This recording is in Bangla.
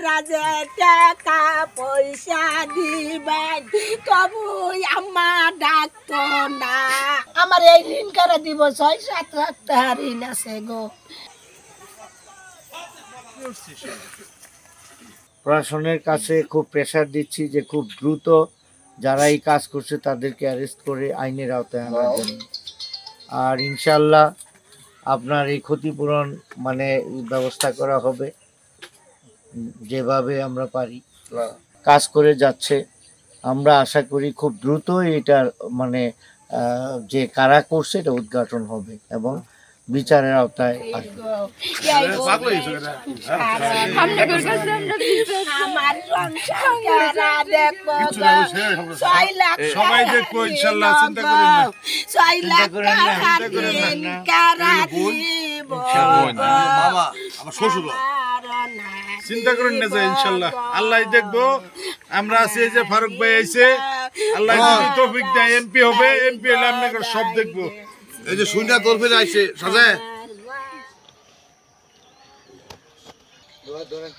আপনারা যে টাকা পয়সা দিবেন তবু আমার ডাকতো না। আমার এই ঋণ করে দিব ৬-৭ লাখ টাকা ঋণ আছে গো। প্রশাসনের কাছে খুব প্রেসার দিচ্ছি যে খুব দ্রুত যারা এই কাজ করছে তাদেরকে অ্যারেস্ট করে আইনের আওতায় আনার জন্য। আর ইনশাল্লাহ আপনার এই ক্ষতিপূরণ মানে ব্যবস্থা করা হবে যেভাবে আমরা পারি। কাজ করে যাচ্ছে, আমরা আশা করি খুব দ্রুত এটার মানে যে কারা করছে এটা উদ্ঘাটন হবে এবং বিচারের আওতায় আসবে। আমার সংসার দেখবো সবাই দেখবো ইনশাআল্লাহ, চিন্তা করেন না। ৬ লাখ টাকা দিব বাবা আমার শ্বশুর চিন্তা করেন না যে ইনশাআল্লাহ আল্লাহ দেখবো। আমরা আছি এই যে ফারুক ভাই আইছে, আল্লাহ যদি তৌফিক দেয় এমপি হবে, এমপি হলে আপনাকে সব দেখবো। এই যে শুনটা তোর ফিরে আইছে সাজায় ধরেন